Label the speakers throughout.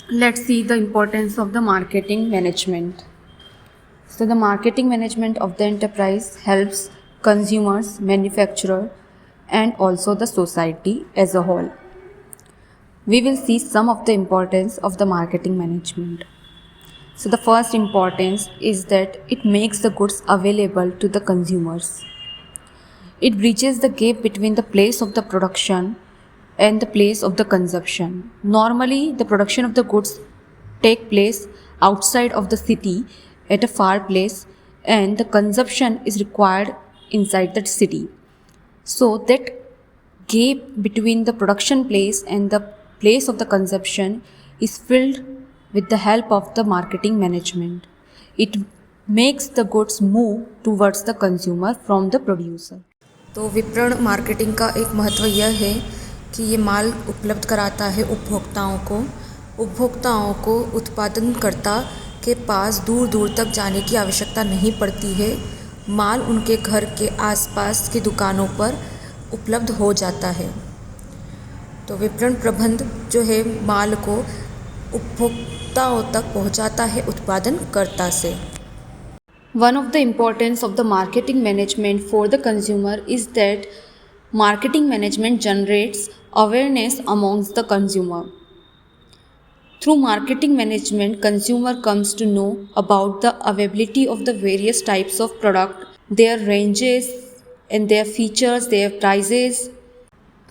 Speaker 1: Let's see the importance of the marketing management. So, the marketing management of the enterprise helps consumers, manufacturer, and also the society as a whole. We will see some of the importance of the marketing management. So, the first importance is that it makes the goods available to the consumers. It bridges the gap between the place of the production and the place of the consumption. Normally, the production of the goods take place outside of the city at a far place, and the consumption is required inside that city. So that gap between the production place and the place of the consumption is filled with the help of the marketing management. It makes the goods move towards the consumer from the producer.
Speaker 2: तो विपणन marketing का एक महत्व यह है कि ये माल उपलब्ध कराता है उपभोक्ताओं को उत्पादनकर्ता के पास दूर दूर तक जाने की आवश्यकता नहीं पड़ती है। माल उनके घर के आसपास की दुकानों पर उपलब्ध हो जाता है। तो विपणन प्रबंध जो है माल को उपभोक्ताओं तक पहुंचाता है उत्पादनकर्ता से।
Speaker 1: One of the importance of the marketing management for the consumer is that marketing management generates awareness amongst the consumer. Through marketing management, consumer comes to know about the availability of the various types of product, their ranges and their features, their prices.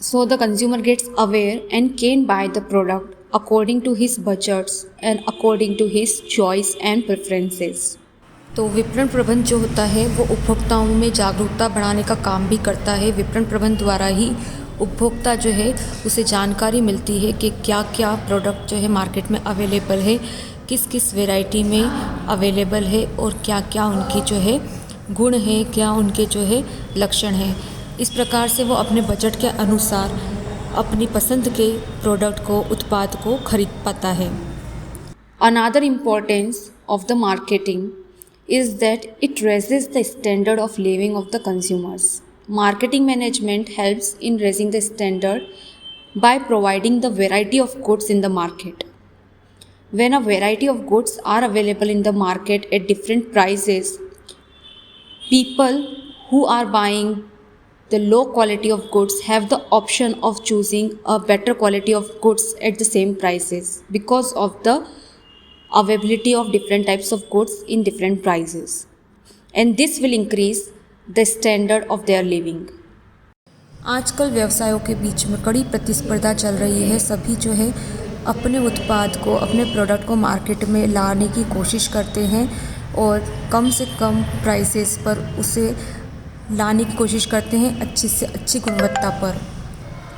Speaker 1: So the consumer gets aware and can buy the product according to his budgets and according to his choice and preferences.
Speaker 2: तो विपणन प्रबंध जो होता है वो उपभोक्ताओं में जागरूकता बढ़ाने का काम भी करता है। विपणन प्रबंध द्वारा ही उपभोक्ता जो है उसे जानकारी मिलती है कि क्या क्या प्रोडक्ट जो है मार्केट में अवेलेबल है, किस किस वैरायटी में अवेलेबल है और क्या क्या उनकी जो है गुण है, क्या उनके जो है लक्षण है। इस प्रकार से वो अपने बजट के अनुसार अपनी पसंद के प्रोडक्ट को, उत्पाद को खरीद पाता है।
Speaker 1: Another importance of the marketing is that it raises the standard of living of the consumers. Marketing management helps in raising the standard by providing the variety of goods in the market. When a variety of goods are available in the market at different prices, people who are buying the low quality of goods have the option of choosing a better quality of goods at the same prices because of the availability of different types of goods in different prices, and this will increase the standard of their living.
Speaker 2: आजकल व्यवसायों के बीच में कड़ी प्रतिस्पर्धा चल रही है। सभी जो है अपने उत्पाद को, अपने प्रोडक्ट को मार्केट में लाने की कोशिश करते हैं और कम से कम प्राइसेस पर उसे लाने की कोशिश करते हैं, अच्छी से अच्छी गुणवत्ता पर।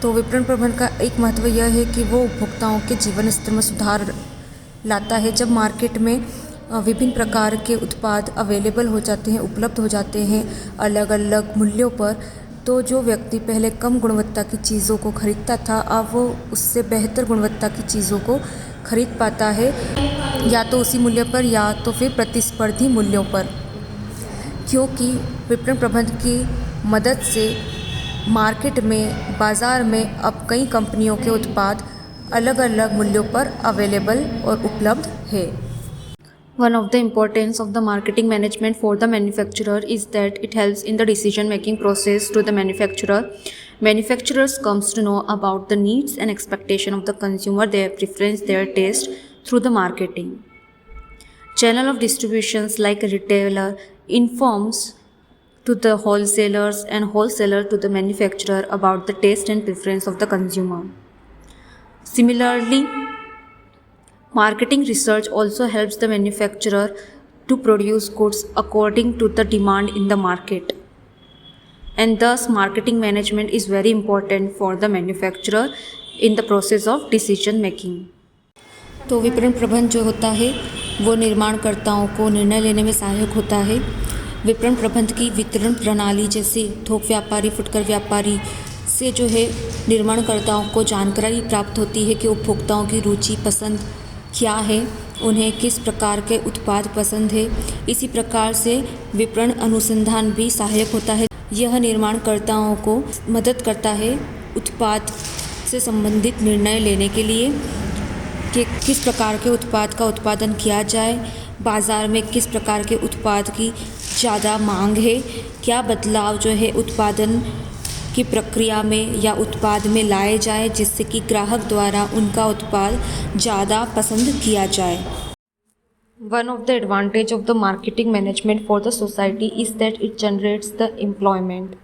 Speaker 2: तो विपणन प्रबंधन का एक महत्व यह है कि वो उपभोक्ताओं के जीवन स्तर में सुधार लाता है। जब मार्केट में विभिन्न प्रकार के उत्पाद अवेलेबल हो जाते हैं, उपलब्ध हो जाते हैं अलग अलग मूल्यों पर, तो जो व्यक्ति पहले कम गुणवत्ता की चीज़ों को खरीदता था, अब वो उससे बेहतर गुणवत्ता की चीज़ों को खरीद पाता है, या तो उसी मूल्य पर या तो फिर प्रतिस्पर्धी मूल्यों पर। क्योंकि विपणन प्रबंध की मदद से मार्केट में, बाज़ार में अब कई कंपनियों के उत्पाद अलग अलग मूल्यों पर अवेलेबल और उपलब्ध है।
Speaker 1: One of the importance of the marketing management for the manufacturer is that it helps in the decision making process to the manufacturer. Manufacturers comes to know about the needs and expectation of the consumer, their preference, their taste through the marketing. Channel of distributions like a retailer informs to the wholesalers and wholesaler to the manufacturer about the taste and preference of the consumer. Similarly, marketing research also helps the manufacturer to produce goods according to the demand in the market. And thus, marketing management is very important for the manufacturer in the process of decision making.
Speaker 2: तो विपणन प्रबंध जो होता है वो निर्माणकर्ताओं को निर्णय लेने में सहायक होता है। विपणन प्रबंध की वितरण प्रणाली जैसे थोक व्यापारी, फुटकर व्यापारी से जो है निर्माणकर्ताओं को जानकारी प्राप्त होती है कि उपभोक्ताओं की रुचि, पसंद क्या है, उन्हें किस प्रकार के उत्पाद पसंद है। इसी प्रकार से विपणन अनुसंधान भी सहायक होता है। यह निर्माणकर्ताओं को मदद करता है उत्पाद से संबंधित निर्णय लेने के लिए कि किस प्रकार के उत्पाद का उत्पादन किया जाए, बाज़ार में किस प्रकार के उत्पाद की ज़्यादा मांग है, क्या बदलाव जो है उत्पादन की प्रक्रिया में या उत्पाद में लाए जाए जिससे कि ग्राहक द्वारा उनका उत्पाद ज़्यादा पसंद किया जाए।
Speaker 1: One of the advantage of the marketing management for the society is that it generates the employment.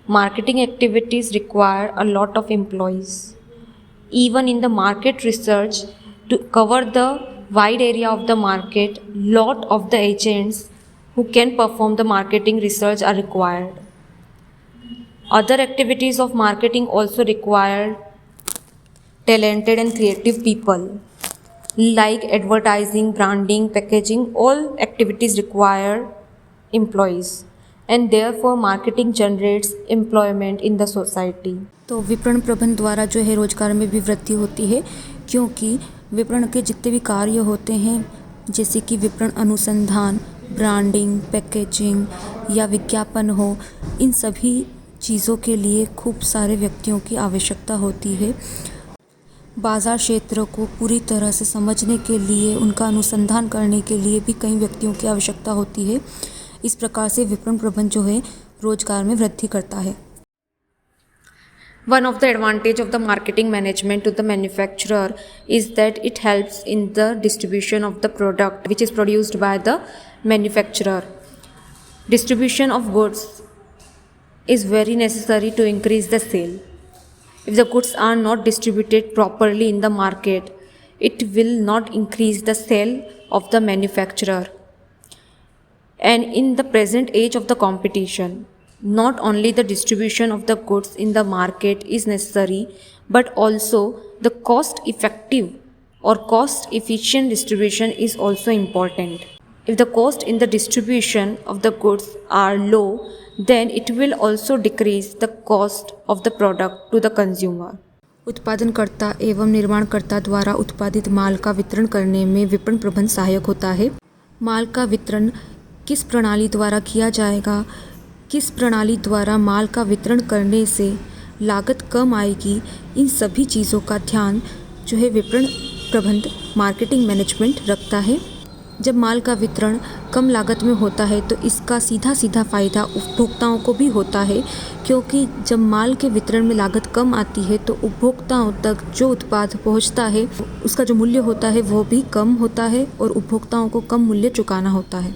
Speaker 1: Marketing activities require a lot of employees. Even in the market research, to cover the wide area of the market, lot of the agents who can perform the marketing research are required. Other activities of marketing also require talented and creative people, like advertising, branding, packaging. All activities require employees, and therefore marketing generates employment in the society.
Speaker 2: तो विपणन प्रबंधन द्वारा जो है रोजगार में भी वृद्धि होती है, क्योंकि विपणन के जितने भी कार्य होते हैं जैसे कि विपणन अनुसंधान, ब्रांडिंग, पैकेजिंग या विज्ञापन हो, इन सभी चीज़ों के लिए खूब सारे व्यक्तियों की आवश्यकता होती है। बाज़ार क्षेत्र को पूरी तरह से समझने के लिए, उनका अनुसंधान करने के लिए भी कई व्यक्तियों की आवश्यकता होती है। इस प्रकार से विपणन प्रबंधन जो है रोजगार में वृद्धि करता है।
Speaker 1: One of the advantage of the marketing management to the manufacturer is that it helps in the distribution of the product which is produced by the manufacturer. Distribution of goods is very necessary to increase the sale. If the goods are not distributed properly in the market, it will not increase the sale of the manufacturer. And in the present age of the competition, not only the distribution of the goods in the market is necessary, but also the cost effective or cost efficient distribution is also important. If the cost in the distribution of the goods are low, then it will also decrease the cost of the product to the consumer.
Speaker 2: उत्पादनकर्ता एवं निर्माणकर्ता द्वारा उत्पादित माल का वितरण करने में विपणन प्रबंधन सहायक होता है। माल का वितरण किस प्रणाली द्वारा किया जाएगा, किस प्रणाली द्वारा माल का वितरण करने से लागत कम आएगी, इन सभी चीज़ों का ध्यान जो है विपणन प्रबंधन मार्केटिंग मैनेजमेंट रखता है। जब माल का वितरण कम लागत में होता है तो इसका सीधा फ़ायदा उपभोक्ताओं को भी होता है, क्योंकि जब माल के वितरण में लागत कम आती है तो उपभोक्ताओं तक जो उत्पाद पहुंचता है उसका जो मूल्य होता है वो भी कम होता है और उपभोक्ताओं को कम मूल्य चुकाना होता है।